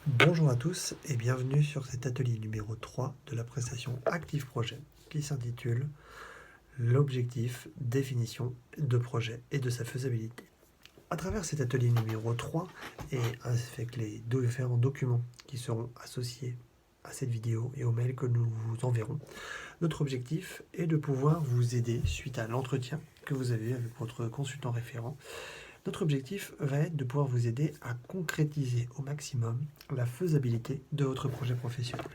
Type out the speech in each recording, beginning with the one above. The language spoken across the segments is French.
Bonjour à tous et bienvenue sur cet atelier numéro 3 de la prestation Active Projet qui s'intitule L'objectif, définition de projet et de sa faisabilité. À travers cet atelier numéro 3 et avec les différents documents qui seront associés à cette vidéo et au mail que nous vous enverrons, notre objectif est de pouvoir vous aider suite à l'entretien que vous avez avec votre consultant référent. Notre objectif va être de pouvoir vous aider à concrétiser au maximum la faisabilité de votre projet professionnel.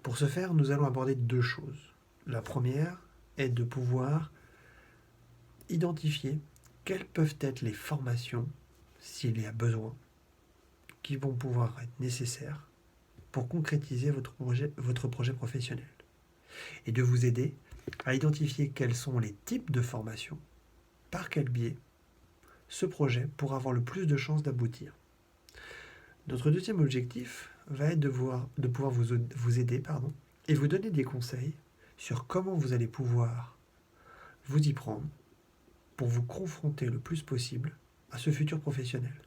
Pour ce faire, nous allons aborder deux choses. La première est de pouvoir identifier quelles peuvent être les formations, s'il y a besoin, qui vont pouvoir être nécessaires pour concrétiser votre projet professionnel. Et de vous aider à identifier quels sont les types de formations, par quel biais ce projet pourra avoir le plus de chances d'aboutir. Notre deuxième objectif va être de pouvoir vous aider et vous donner des conseils sur comment vous allez pouvoir vous y prendre pour vous confronter le plus possible à ce futur professionnel.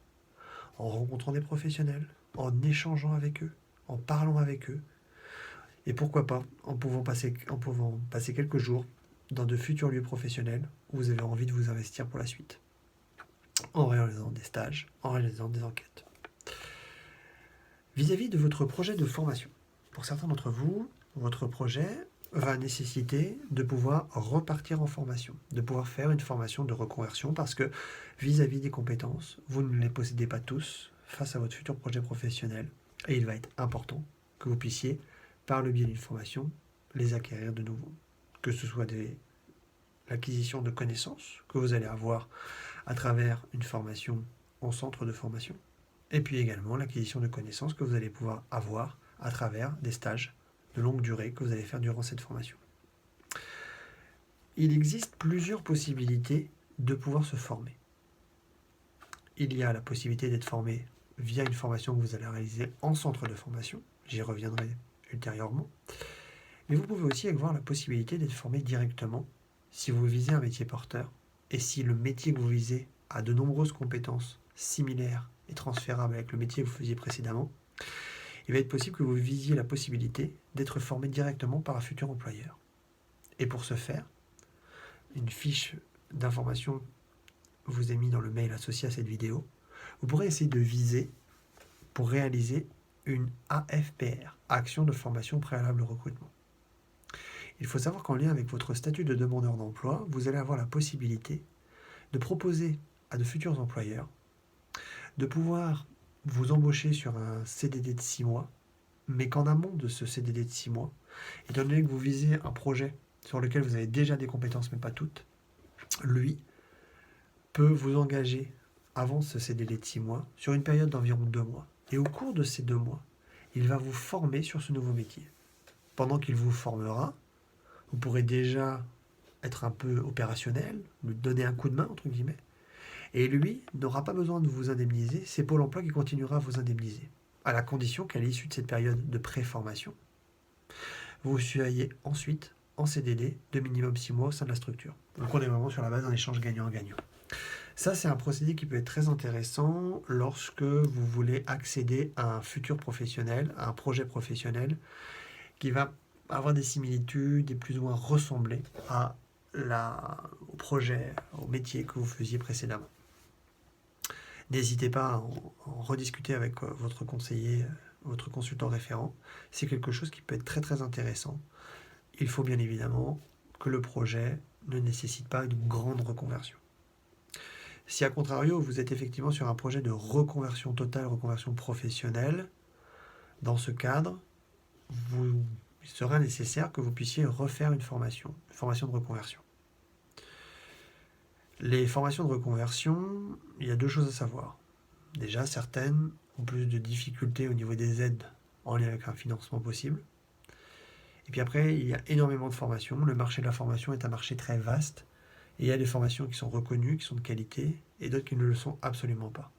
En rencontrant des professionnels, en échangeant avec eux, en parlant avec eux, et pourquoi pas en pouvant passer quelques jours dans de futurs lieux professionnels où vous avez envie de vous investir pour la suite, en réalisant des stages, en réalisant des enquêtes. Vis-à-vis de votre projet de formation, pour certains d'entre vous, votre projet va nécessiter de pouvoir repartir en formation, de pouvoir faire une formation de reconversion parce que vis-à-vis des compétences, vous ne les possédez pas tous face à votre futur projet professionnel et il va être important que vous puissiez, par le biais d'une formation, les acquérir de nouveau. Que ce soit l'acquisition de connaissances que vous allez avoir à travers une formation en centre de formation, et puis également l'acquisition de connaissances que vous allez pouvoir avoir à travers des stages de longue durée que vous allez faire durant cette formation. Il existe plusieurs possibilités de pouvoir se former. Il y a la possibilité d'être formé via une formation que vous allez réaliser en centre de formation, j'y reviendrai ultérieurement, mais vous pouvez aussi avoir la possibilité d'être formé directement si vous visez un métier porteur et si le métier que vous visez a de nombreuses compétences similaires et transférables avec le métier que vous faisiez précédemment. Il va être possible que vous visiez la possibilité d'être formé directement par un futur employeur. Et pour ce faire, une fiche d'information vous est mise dans le mail associé à cette vidéo. Vous pourrez essayer de viser pour réaliser une AFPR, Action de formation préalable au recrutement. Il faut savoir qu'en lien avec votre statut de demandeur d'emploi, vous allez avoir la possibilité de proposer à de futurs employeurs de pouvoir vous embaucher sur un CDD de 6 mois, mais qu'en amont de ce CDD de 6 mois, étant donné que vous visez un projet sur lequel vous avez déjà des compétences, mais pas toutes, lui peut vous engager avant ce CDD de 6 mois sur une période d'environ 2 mois. Et au cours de ces 2 mois, il va vous former sur ce nouveau métier. Pendant qu'il vous formera, vous pourrez déjà être un peu opérationnel, lui donner un coup de main, entre guillemets, et lui n'aura pas besoin de vous indemniser, c'est Pôle emploi qui continuera à vous indemniser, à la condition qu'à l'issue de cette période de pré-formation, vous soyez ensuite en CDD de minimum 6 mois au sein de la structure. Donc on est vraiment sur la base d'un échange gagnant-gagnant. Ça, c'est un procédé qui peut être très intéressant lorsque vous voulez accéder à un futur professionnel, à un projet professionnel qui va avoir des similitudes et plus ou moins ressembler au projet, au métier que vous faisiez précédemment. N'hésitez pas à en rediscuter avec votre conseiller, votre consultant référent. C'est quelque chose qui peut être très très intéressant. Il faut bien évidemment que le projet ne nécessite pas une grande reconversion. Si à contrario, vous êtes effectivement sur un projet de reconversion totale, reconversion professionnelle, dans ce cadre, il sera nécessaire que vous puissiez refaire une formation de reconversion. Les formations de reconversion, il y a deux choses à savoir. Déjà, certaines ont plus de difficultés au niveau des aides en lien avec un financement possible. Et puis après, il y a énormément de formations. Le marché de la formation est un marché très vaste. Et il y a des formations qui sont reconnues, qui sont de qualité, et d'autres qui ne le sont absolument pas.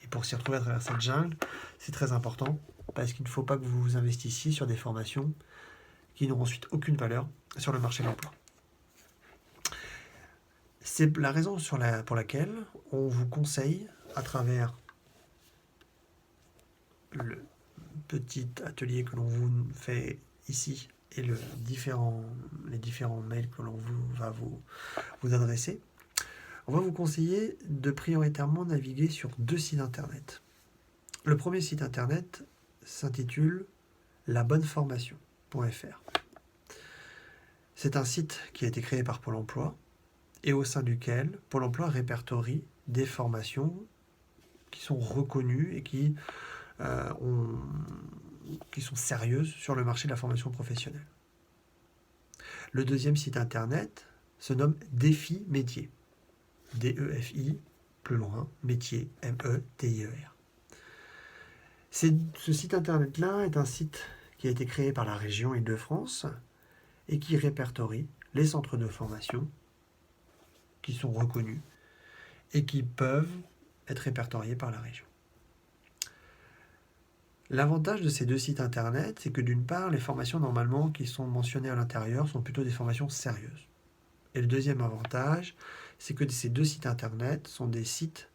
Et pour s'y retrouver à travers cette jungle, c'est très important, parce qu'il ne faut pas que vous vous investissiez sur des formations qui n'auront ensuite aucune valeur sur le marché de l'emploi. C'est la raison pour laquelle on vous conseille, à travers le petit atelier que l'on vous fait ici et les différents mails que l'on va vous adresser, on va vous conseiller de prioritairement naviguer sur 2 sites internet. Le premier site internet s'intitule labonneformation.fr. C'est un site qui a été créé par Pôle emploi et au sein duquel Pôle emploi répertorie des formations qui sont reconnues et qui sont sérieuses sur le marché de la formation professionnelle. Le deuxième site internet se nomme Défi Métier. D-E-F-I, plus loin, métier, M-E-T-I-E-R. Ce site internet-là est un site qui a été créé par la région Île-de-France et qui répertorie les centres de formation qui sont reconnus et qui peuvent être répertoriés par la région. L'avantage de ces 2 sites internet, c'est que d'une part, les formations normalement qui sont mentionnées à l'intérieur sont plutôt des formations sérieuses. Et le deuxième avantage, c'est que ces 2 sites internet sont des sites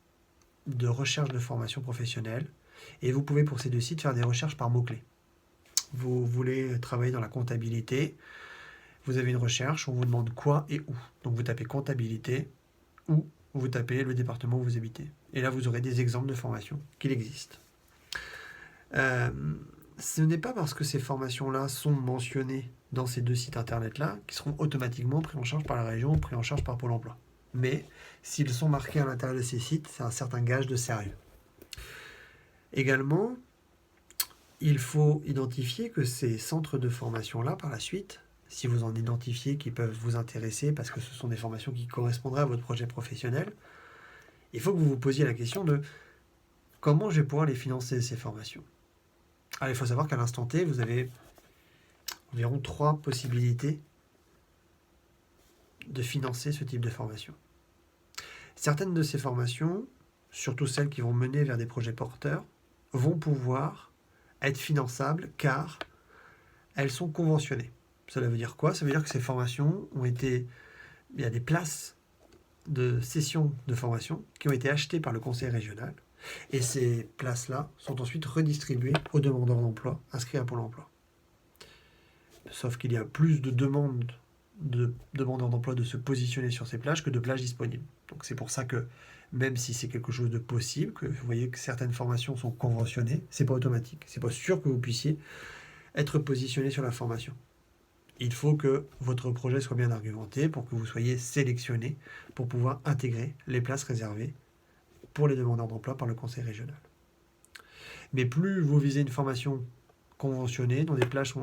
de recherche de formation professionnelle et vous pouvez pour ces 2 sites faire des recherches par mots-clés. Vous voulez travailler dans la comptabilité, vous avez une recherche, on vous demande quoi et où. Donc vous tapez comptabilité ou vous tapez le département où vous habitez. Et là, vous aurez des exemples de formations qu'il existe. Ce n'est pas parce que ces formations-là sont mentionnées dans ces 2 sites internet-là qui seront automatiquement pris en charge par la région ou pris en charge par Pôle emploi. Mais s'ils sont marqués à l'intérieur de ces sites, c'est un certain gage de sérieux. Également, il faut identifier que ces centres de formation-là, par la suite, si vous en identifiez qui peuvent vous intéresser parce que ce sont des formations qui correspondraient à votre projet professionnel, il faut que vous vous posiez la question de comment je vais pouvoir les financer, ces formations. Alors, il faut savoir qu'à l'instant T, vous avez environ 3 possibilités de financer ce type de formation. Certaines de ces formations, surtout celles qui vont mener vers des projets porteurs, vont pouvoir être finançables car elles sont conventionnées. Cela veut dire quoi? Ça veut dire que ces formations il y a des places de sessions de formation qui ont été achetées par le conseil régional et ces places-là sont ensuite redistribuées aux demandeurs d'emploi inscrits à Pôle emploi. Sauf qu'il y a plus de demandes de demandeurs d'emploi de se positionner sur ces plages que de plages disponibles. Donc c'est pour ça que même si c'est quelque chose de possible, que vous voyez que certaines formations sont conventionnées, c'est pas automatique. C'est pas sûr que vous puissiez être positionné sur la formation. Il faut que votre projet soit bien argumenté pour que vous soyez sélectionné pour pouvoir intégrer les places réservées pour les demandeurs d'emploi par le conseil régional. Mais plus vous visez une formation conventionnée, dont des places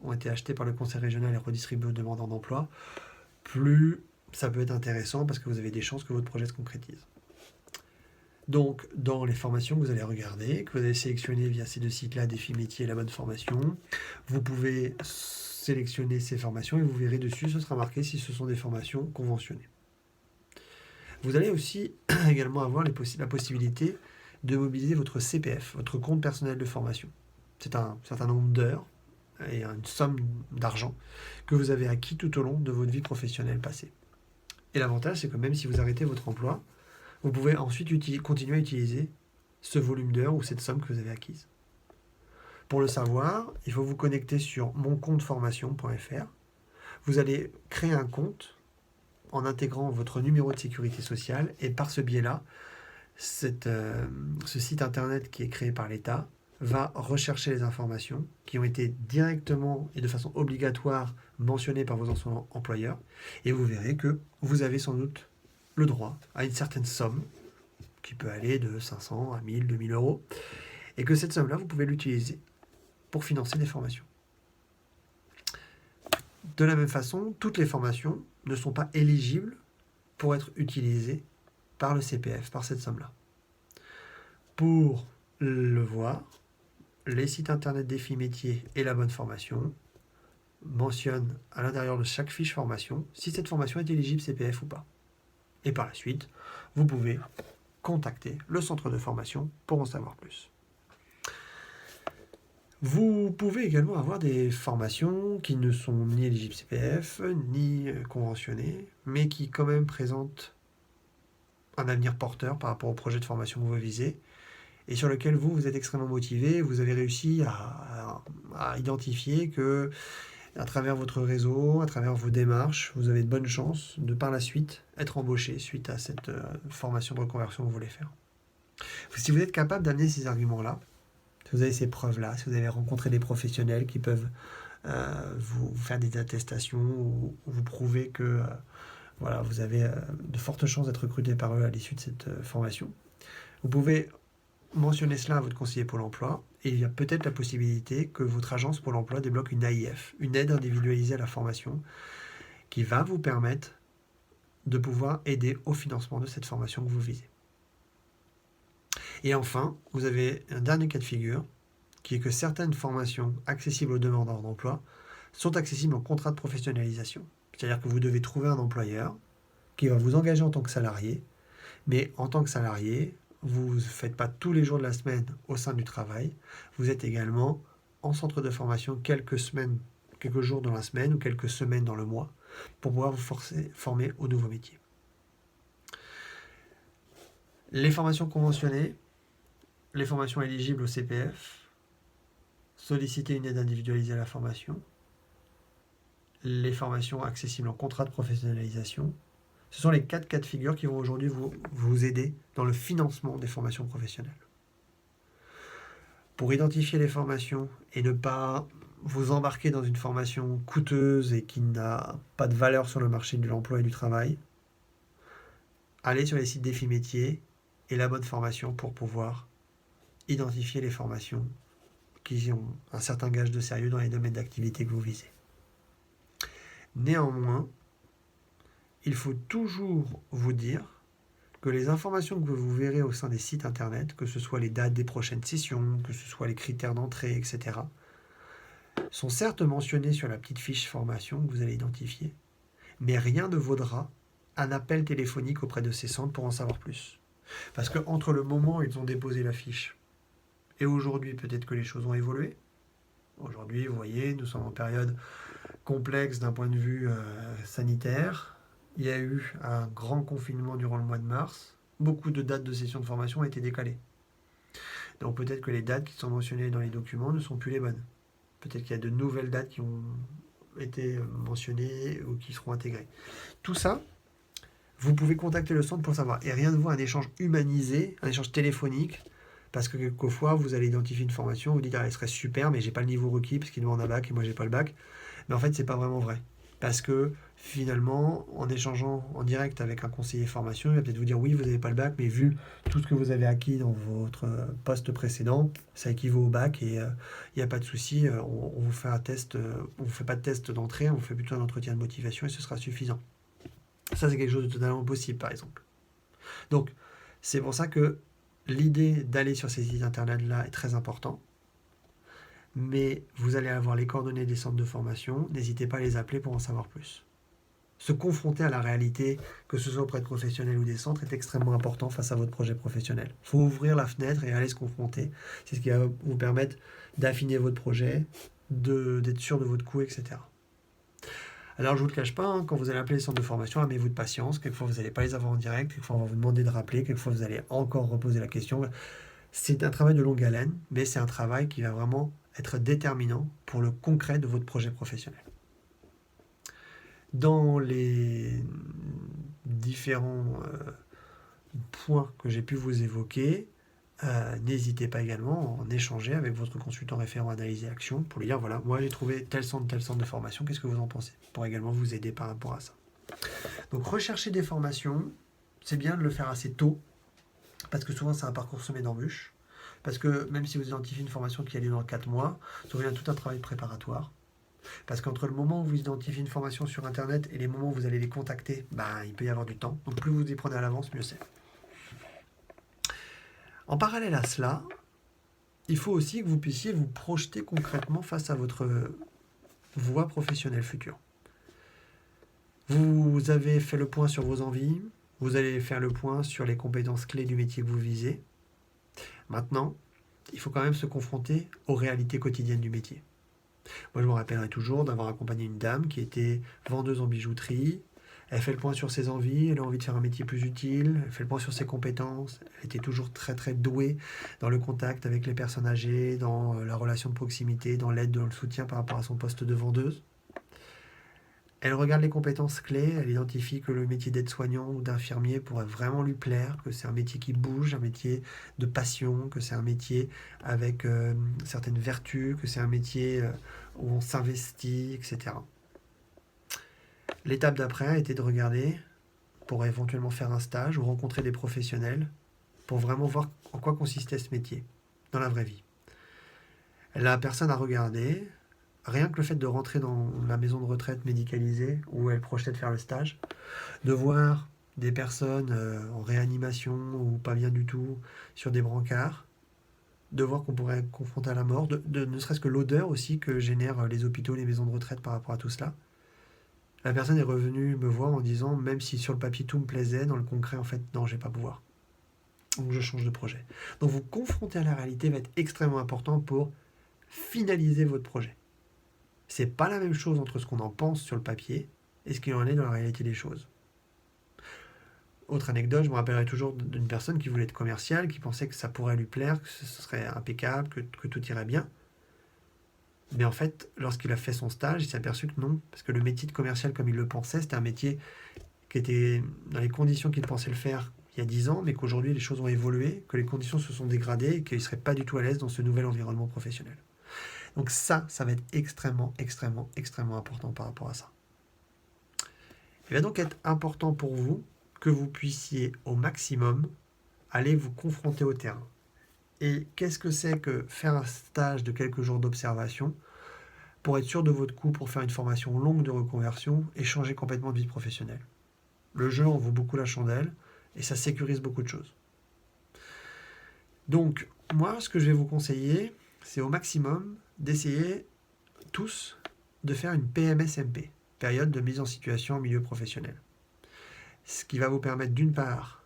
ont été achetées par le conseil régional et redistribuées aux demandeurs d'emploi, plus ça peut être intéressant parce que vous avez des chances que votre projet se concrétise. Donc, dans les formations que vous allez regarder, que vous allez sélectionner via ces 2 sites-là, Défi Métier et La Bonne Formation, vous pouvez sélectionner ces formations et vous verrez dessus, ce sera marqué si ce sont des formations conventionnées. Vous allez aussi également avoir la possibilité de mobiliser votre CPF, votre compte personnel de formation. C'est un certain nombre d'heures et une somme d'argent que vous avez acquis tout au long de votre vie professionnelle passée. Et l'avantage, c'est que même si vous arrêtez votre emploi, vous pouvez ensuite continuer à utiliser ce volume d'heures ou cette somme que vous avez acquise. Pour le savoir, il faut vous connecter sur moncompteformation.fr. Vous allez créer un compte en intégrant votre numéro de sécurité sociale et par ce biais-là, ce site internet qui est créé par l'État va rechercher les informations qui ont été directement et de façon obligatoire mentionnées par vos anciens employeurs et vous verrez que vous avez sans doute le droit à une certaine somme qui peut aller de 500 à 1000, 2000 euros et que cette somme-là, vous pouvez l'utiliser pour financer des formations. De la même façon, toutes les formations ne sont pas éligibles pour être utilisées par le CPF, par cette somme-là. Pour le voir, les sites internet Défi Métier et La Bonne Formation mentionnent à l'intérieur de chaque fiche formation si cette formation est éligible CPF ou pas. Et par la suite, vous pouvez contacter le centre de formation pour en savoir plus. Vous pouvez également avoir des formations qui ne sont ni éligibles CPF, ni conventionnées, mais qui quand même présentent un avenir porteur par rapport au projet de formation que vous visez, et sur lequel vous êtes extrêmement motivé, vous avez réussi à identifier que à travers votre réseau, à travers vos démarches, vous avez de bonnes chances de par la suite être embauché suite à cette formation de reconversion que vous voulez faire. Si vous êtes capable d'amener ces arguments-là, si vous avez ces preuves-là, si vous avez rencontré des professionnels qui peuvent vous faire des attestations ou vous prouver que voilà, vous avez de fortes chances d'être recruté par eux à l'issue de cette formation, vous pouvez mentionner cela à votre conseiller Pôle emploi et il y a peut-être la possibilité que votre agence Pôle emploi débloque une AIF, une aide individualisée à la formation, qui va vous permettre de pouvoir aider au financement de cette formation que vous visez. Et enfin, vous avez un dernier cas de figure, qui est que certaines formations accessibles aux demandeurs d'emploi sont accessibles en contrat de professionnalisation. C'est-à-dire que vous devez trouver un employeur qui va vous engager en tant que salarié, mais en tant que salarié, vous ne faites pas tous les jours de la semaine au sein du travail, vous êtes également en centre de formation quelques jours dans la semaine ou quelques semaines dans le mois pour pouvoir vous former au nouveau métier. Les formations conventionnées, les formations éligibles au CPF, solliciter une aide individualisée à la formation, les formations accessibles en contrat de professionnalisation. Ce sont les 4 cas de figure qui vont aujourd'hui vous aider dans le financement des formations professionnelles. Pour identifier les formations et ne pas vous embarquer dans une formation coûteuse et qui n'a pas de valeur sur le marché de l'emploi et du travail, allez sur les sites Défi Métiers et la bonne formation pour pouvoir identifier les formations qui ont un certain gage de sérieux dans les domaines d'activité que vous visez. Néanmoins, il faut toujours vous dire que les informations que vous verrez au sein des sites internet, que ce soit les dates des prochaines sessions, que ce soit les critères d'entrée, etc., sont certes mentionnés sur la petite fiche formation que vous allez identifier, mais rien ne vaudra un appel téléphonique auprès de ces centres pour en savoir plus. Parce qu'entre le moment où ils ont déposé la fiche et aujourd'hui, peut-être que les choses ont évolué. Aujourd'hui, vous voyez, nous sommes en période complexe d'un point de vue sanitaire. Il y a eu un grand confinement durant le mois de mars. Beaucoup de dates de session de formation ont été décalées. Donc peut-être que les dates qui sont mentionnées dans les documents ne sont plus les bonnes. Peut-être qu'il y a de nouvelles dates qui ont été mentionnées ou qui seront intégrées. Tout ça, vous pouvez contacter le centre pour savoir. Et rien de vous un échange humanisé, un échange téléphonique, parce que quelquefois, vous allez identifier une formation, vous dites, elle serait super, mais j'ai pas le niveau requis, parce qu'il demande un bac et moi j'ai pas le bac. Mais en fait, c'est pas vraiment vrai. Parce que finalement, en échangeant en direct avec un conseiller formation, il va peut-être vous dire oui, vous n'avez pas le bac, mais vu tout ce que vous avez acquis dans votre poste précédent, ça équivaut au bac et il n'y a pas de souci, on vous fait un test, on vous fait pas de test d'entrée, on vous fait plutôt un entretien de motivation et ce sera suffisant. Ça, c'est quelque chose de totalement possible, par exemple. Donc, c'est pour ça que l'idée d'aller sur ces sites internet-là est très important. Mais vous allez avoir les coordonnées des centres de formation, n'hésitez pas à les appeler pour en savoir plus. Se confronter à la réalité, que ce soit auprès de professionnels ou des centres, est extrêmement important face à votre projet professionnel. Il faut ouvrir la fenêtre et aller se confronter. C'est ce qui va vous permettre d'affiner votre projet, d'être sûr de votre coût, etc. Alors je ne vous le cache pas, quand vous allez appeler les centres de formation, armez-vous de patience. Quelquefois vous n'allez pas les avoir en direct, quelquefois on va vous demander de rappeler, quelquefois vous allez encore reposer la question. C'est un travail de longue haleine, mais c'est un travail qui va vraiment être déterminant pour le concret de votre projet professionnel. Dans les différents points que j'ai pu vous évoquer, n'hésitez pas également à en échanger avec votre consultant référent Analyse et Action pour lui dire voilà, moi j'ai trouvé tel centre de formation, qu'est-ce que vous en pensez? Pour également vous aider par rapport à ça. Donc rechercher des formations, c'est bien de le faire assez tôt, parce que souvent c'est un parcours semé d'embûches. Parce que même si vous identifiez une formation qui a lieu dans 4 mois, ça revient tout un travail préparatoire. Parce qu'entre le moment où vous identifiez une formation sur Internet et les moments où vous allez les contacter, il peut y avoir du temps. Donc plus vous y prenez à l'avance, mieux c'est. En parallèle à cela, il faut aussi que vous puissiez vous projeter concrètement face à votre voie professionnelle future. Vous avez fait le point sur vos envies, vous allez faire le point sur les compétences clés du métier que vous visez. Maintenant, il faut quand même se confronter aux réalités quotidiennes du métier. Moi, je me rappellerai toujours d'avoir accompagné une dame qui était vendeuse en bijouterie. Elle fait le point sur ses envies, elle a envie de faire un métier plus utile, elle fait le point sur ses compétences, elle était toujours très très douée dans le contact avec les personnes âgées, dans la relation de proximité, dans l'aide, dans le soutien par rapport à son poste de vendeuse. Elle regarde les compétences clés, elle identifie que le métier d'aide-soignant ou d'infirmier pourrait vraiment lui plaire, que c'est un métier qui bouge, un métier de passion, que c'est un métier avec certaines vertus, que c'est un métier où on s'investit, etc. L'étape d'après a été de regarder pour éventuellement faire un stage ou rencontrer des professionnels pour vraiment voir en quoi consistait ce métier dans la vraie vie. La personne a regardé, rien que le fait de rentrer dans la maison de retraite médicalisée où elle projetait de faire le stage, de voir des personnes en réanimation ou pas bien du tout sur des brancards, de voir qu'on pourrait être confronté à la mort, ne serait-ce que l'odeur aussi que génèrent les hôpitaux, les maisons de retraite par rapport à tout cela. La personne est revenue me voir en disant, même si sur le papier tout me plaisait, dans le concret, en fait, non, je vais pas pouvoir. Donc je change de projet. Donc vous confronter à la réalité va être extrêmement important pour finaliser votre projet. C'est pas la même chose entre ce qu'on en pense sur le papier et ce qu'il en est dans la réalité des choses. Autre anecdote, je me rappellerai toujours d'une personne qui voulait être commerciale, qui pensait que ça pourrait lui plaire, que ce serait impeccable, que tout irait bien. Mais en fait, lorsqu'il a fait son stage, il s'est aperçu que non, parce que le métier de commercial comme il le pensait, c'était un métier qui était dans les conditions qu'il pensait le faire il y a 10 ans, mais qu'aujourd'hui les choses ont évolué, que les conditions se sont dégradées et qu'il ne serait pas du tout à l'aise dans ce nouvel environnement professionnel. Donc ça va être extrêmement, extrêmement, extrêmement important par rapport à ça. Il va donc être important pour vous que vous puissiez au maximum aller vous confronter au terrain. Et qu'est-ce que c'est que faire un stage de quelques jours d'observation pour être sûr de votre coup, pour faire une formation longue de reconversion et changer complètement de vie professionnelle? Le jeu en vaut beaucoup la chandelle et ça sécurise beaucoup de choses. Donc, moi, ce que je vais vous conseiller, c'est au maximum d'essayer tous de faire une PMSMP, période de mise en situation en milieu professionnel. Ce qui va vous permettre d'une part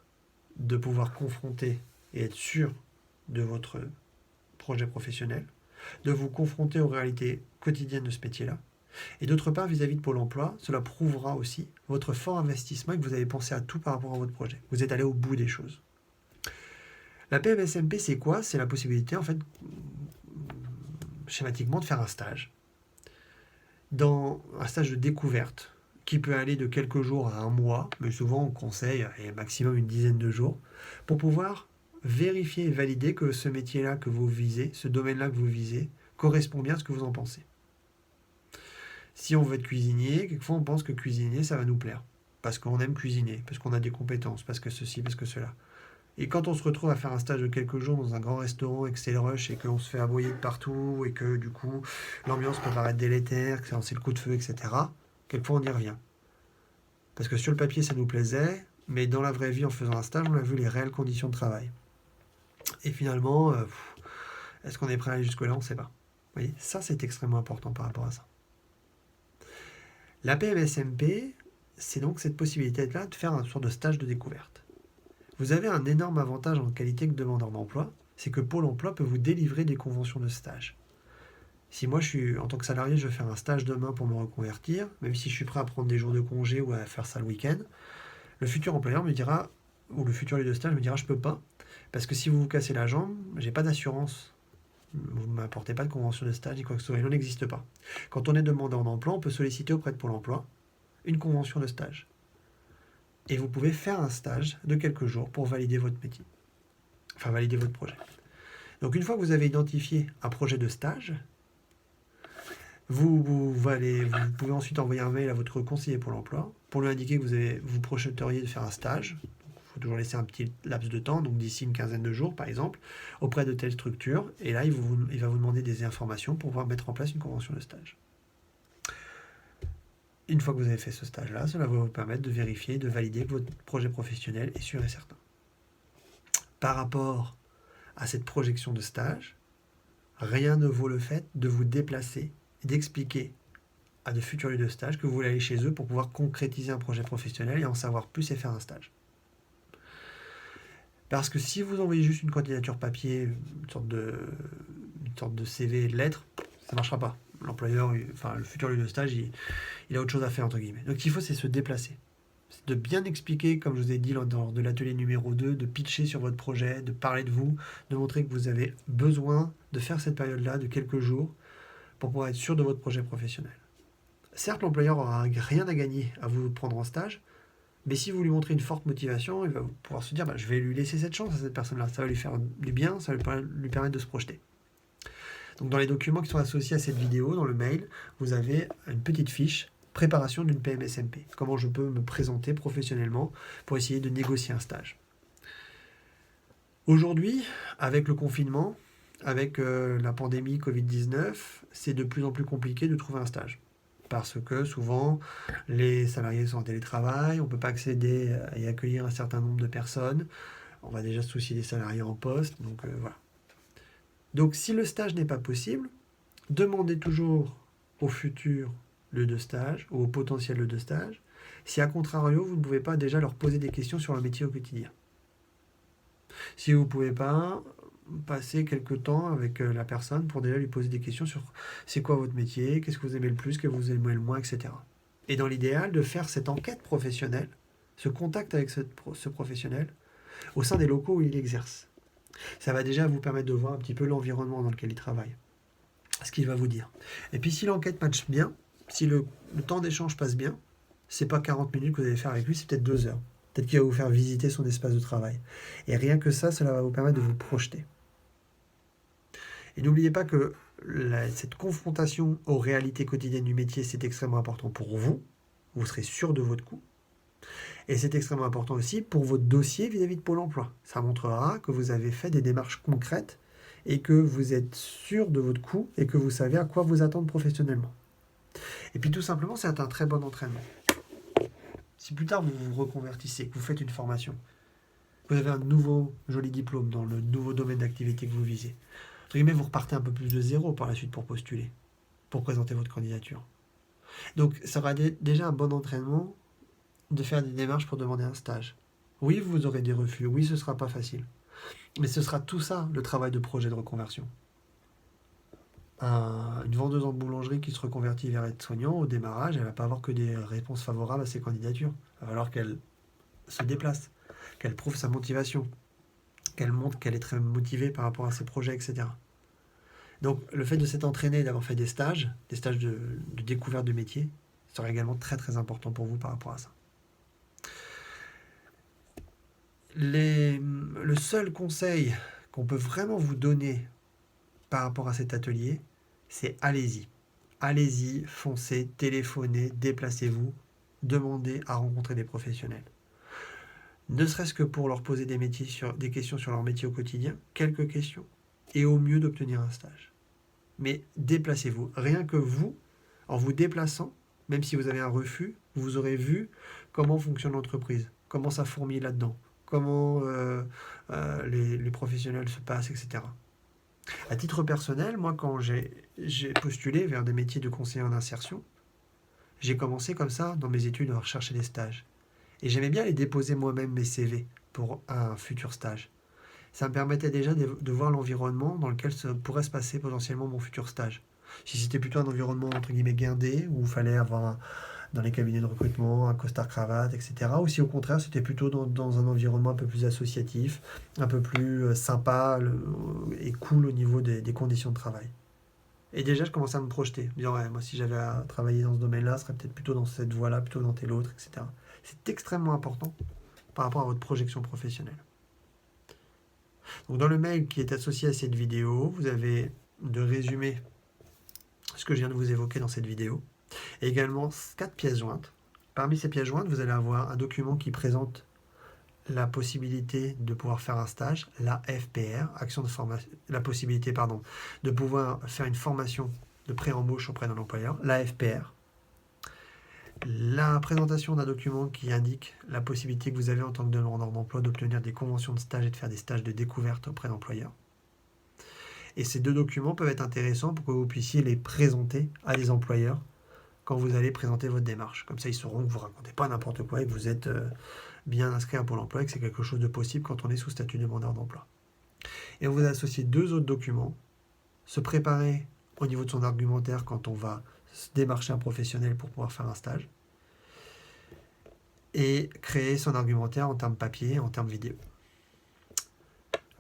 de pouvoir confronter et être sûr de votre projet professionnel, de vous confronter aux réalités quotidiennes de ce métier-là, et d'autre part, vis-à-vis de Pôle emploi, cela prouvera aussi votre fort investissement et que vous avez pensé à tout par rapport à votre projet. Vous êtes allé au bout des choses. La PMSMP, c'est quoi? C'est la possibilité, en fait, schématiquement, de faire un stage. Dans un stage de découverte, qui peut aller de quelques jours à un mois, mais souvent on conseille et maximum une dizaine de jours, pour pouvoir vérifier et valider que ce métier-là que vous visez, ce domaine-là que vous visez, correspond bien à ce que vous en pensez. Si on veut être cuisinier, quelquefois on pense que cuisiner, ça va nous plaire. Parce qu'on aime cuisiner, parce qu'on a des compétences, parce que ceci, parce que cela. Et quand on se retrouve à faire un stage de quelques jours dans un grand restaurant et que c'est le rush et qu'on se fait aboyer de partout et que du coup l'ambiance peut paraître délétère, que c'est le coup de feu, etc., quelquefois on y revient. Parce que sur le papier ça nous plaisait, mais dans la vraie vie en faisant un stage, on a vu les réelles conditions de travail. Et finalement, est-ce qu'on est prêt à aller jusque-là? On ne sait pas. Vous voyez, ça c'est extrêmement important par rapport à ça. La PMSMP, c'est donc cette possibilité-là de faire un sorte de stage de découverte. Vous avez un énorme avantage en qualité que demandeur d'emploi, c'est que Pôle emploi peut vous délivrer des conventions de stage. Si moi, en tant que salarié, je veux faire un stage demain pour me reconvertir, même si je suis prêt à prendre des jours de congé ou à faire ça le week-end, le futur employeur me dira, ou le futur lieu de stage me dira, je peux pas, parce que si vous vous cassez la jambe, j'ai pas d'assurance. Vous ne m'apportez pas de convention de stage ni quoi que ce soit, il n'en existe pas. Quand on est demandeur d'emploi, on peut solliciter auprès de Pôle emploi une convention de stage. Et vous pouvez faire un stage de quelques jours pour valider votre métier. Enfin, valider votre projet. Donc une fois que vous avez identifié un projet de stage, vous pouvez ensuite envoyer un mail à votre conseiller Pôle emploi pour lui indiquer que vous projetteriez de faire un stage. Il faut toujours laisser un petit laps de temps, donc d'ici une quinzaine de jours par exemple, auprès de telle structure. Et là, il va vous demander des informations pour pouvoir mettre en place une convention de stage. Une fois que vous avez fait ce stage-là, cela va vous permettre de vérifier, de valider que votre projet professionnel est sûr et certain. Par rapport à cette projection de stage, rien ne vaut le fait de vous déplacer et d'expliquer à de futurs lieux de stage que vous voulez aller chez eux pour pouvoir concrétiser un projet professionnel et en savoir plus et faire un stage. Parce que si vous envoyez juste une candidature papier, une sorte de CV et de lettres, ça ne marchera pas. L'employeur, enfin le futur lieu de stage, il a autre chose à faire, entre guillemets. Donc ce qu'il faut, c'est se déplacer. c'est de bien expliquer, comme je vous ai dit lors de l'atelier numéro 2, de pitcher sur votre projet, de parler de vous, de montrer que vous avez besoin de faire cette période-là de quelques jours pour pouvoir être sûr de votre projet professionnel. Certes, l'employeur n'aura rien à gagner à vous prendre en stage, mais si vous lui montrez une forte motivation, il va pouvoir se dire je vais lui laisser cette chance à cette personne-là. Ça va lui faire du bien, ça va lui permettre de se projeter. Donc dans les documents qui sont associés à cette vidéo, dans le mail, vous avez une petite fiche préparation d'une PMSMP. Comment je peux me présenter professionnellement pour essayer de négocier un stage. Aujourd'hui, avec le confinement, avec la pandémie Covid-19, c'est de plus en plus compliqué de trouver un stage. Parce que souvent, les salariés sont en télétravail, on ne peut pas accéder et accueillir un certain nombre de personnes. On va déjà se soucier des salariés en poste, donc voilà. Donc si le stage n'est pas possible, demandez toujours au futur lieu de stage ou au potentiel lieu de stage si à contrario vous ne pouvez pas déjà leur poser des questions sur leur métier au quotidien. Si vous ne pouvez pas, passer quelques temps avec la personne pour déjà lui poser des questions sur c'est quoi votre métier, qu'est-ce que vous aimez le plus, qu'est-ce que vous aimez le moins, etc. Et dans l'idéal, de faire cette enquête professionnelle, ce contact avec ce professionnel au sein des locaux où il exerce. Ça va déjà vous permettre de voir un petit peu l'environnement dans lequel il travaille, ce qu'il va vous dire. Et puis si l'enquête matche bien, si le temps d'échange passe bien, c'est pas 40 minutes que vous allez faire avec lui, c'est peut-être 2 heures. Peut-être qu'il va vous faire visiter son espace de travail. Et rien que ça, cela va vous permettre de vous projeter. Et n'oubliez pas que cette confrontation aux réalités quotidiennes du métier, c'est extrêmement important pour vous. Vous serez sûr de votre coût. Et c'est extrêmement important aussi pour votre dossier vis-à-vis de Pôle emploi. Ça montrera que vous avez fait des démarches concrètes et que vous êtes sûr de votre coût et que vous savez à quoi vous attendre professionnellement. Et puis tout simplement, c'est un très bon entraînement. Si plus tard vous vous reconvertissez, que vous faites une formation, vous avez un nouveau joli diplôme dans le nouveau domaine d'activité que vous visez, entre guillemets, vous repartez un peu plus de zéro par la suite pour postuler, pour présenter votre candidature. Donc ça aura déjà un bon entraînement de faire des démarches pour demander un stage. Oui, vous aurez des refus, oui, ce ne sera pas facile. Mais ce sera tout ça, le travail de projet de reconversion. Une vendeuse en boulangerie qui se reconvertit vers aide-soignant, au démarrage, elle ne va pas avoir que des réponses favorables à ses candidatures. Il va falloir qu'elle se déplace, qu'elle prouve sa motivation, qu'elle montre qu'elle est très motivée par rapport à ses projets, etc. Donc le fait de s'être entraîné, d'avoir fait des stages de découverte de métier, sera également très très important pour vous par rapport à ça. Le seul conseil qu'on peut vraiment vous donner par rapport à cet atelier, c'est allez-y. Allez-y, foncez, téléphonez, déplacez-vous, demandez à rencontrer des professionnels. Ne serait-ce que pour leur poser des questions sur leur métier au quotidien, quelques questions, et au mieux d'obtenir un stage. Mais déplacez-vous. Rien que vous, en vous déplaçant, même si vous avez un refus, vous aurez vu comment fonctionne l'entreprise, comment ça fourmille là-dedans, comment les professionnels se passent, etc. À titre personnel, moi, quand j'ai postulé vers des métiers de conseiller en insertion, j'ai commencé comme ça, dans mes études, à rechercher des stages. Et j'aimais bien les déposer moi-même, mes CV, pour un futur stage. Ça me permettait déjà de voir l'environnement dans lequel pourrait se passer potentiellement mon futur stage. Si c'était plutôt un environnement entre guillemets guindé, où il fallait avoir dans les cabinets de recrutement un costard-cravate, etc. Ou si au contraire c'était plutôt dans un environnement un peu plus associatif, un peu plus sympa et cool au niveau des conditions de travail. Et déjà je commençais à me projeter, me disant ouais, moi si j'avais à travailler dans ce domaine-là, ce serait peut-être plutôt dans cette voie-là, plutôt dans telle autre, etc. C'est extrêmement important par rapport à votre projection professionnelle. Donc dans le mail qui est associé à cette vidéo, vous avez de résumer ce que je viens de vous évoquer dans cette vidéo, et également 4 pièces jointes. Parmi ces pièces jointes, vous allez avoir un document qui présente la possibilité de pouvoir faire un stage, la FPR, action de formation, la possibilité de pouvoir faire une formation de pré-embauche auprès d'un employeur, la FPR. La présentation d'un document qui indique la possibilité que vous avez en tant que demandeur d'emploi d'obtenir des conventions de stage et de faire des stages de découverte auprès d'employeurs. Et ces 2 documents peuvent être intéressants pour que vous puissiez les présenter à des employeurs quand vous allez présenter votre démarche. Comme ça, ils sauront que vous ne racontez pas n'importe quoi et que vous êtes bien inscrit à Pôle emploi et que c'est quelque chose de possible quand on est sous statut de demandeur d'emploi. Et on vous a associé 2 autres documents. Se préparer au niveau de son argumentaire quand on va démarcher un professionnel pour pouvoir faire un stage. et créer son argumentaire en termes papier, en termes vidéo.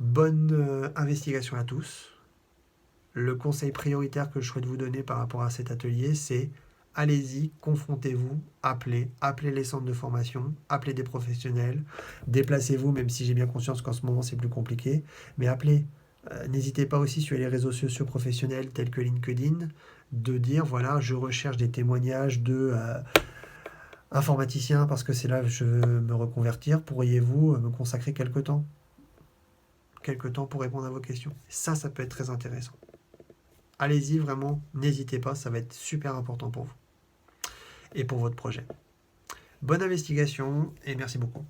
Bonne investigation à tous. Le conseil prioritaire que je souhaite vous donner par rapport à cet atelier, c'est allez-y, confrontez-vous, appelez les centres de formation, appelez des professionnels, déplacez-vous, même si j'ai bien conscience qu'en ce moment c'est plus compliqué, mais appelez. N'hésitez pas aussi sur les réseaux sociaux professionnels tels que LinkedIn de dire voilà, je recherche des témoignages de informaticiens parce que c'est là que je veux me reconvertir. Pourriez-vous me consacrer quelques temps pour répondre à vos questions? Ça peut être très intéressant. Allez-y, vraiment, n'hésitez pas, ça va être super important pour vous et pour votre projet. Bonne investigation et merci beaucoup.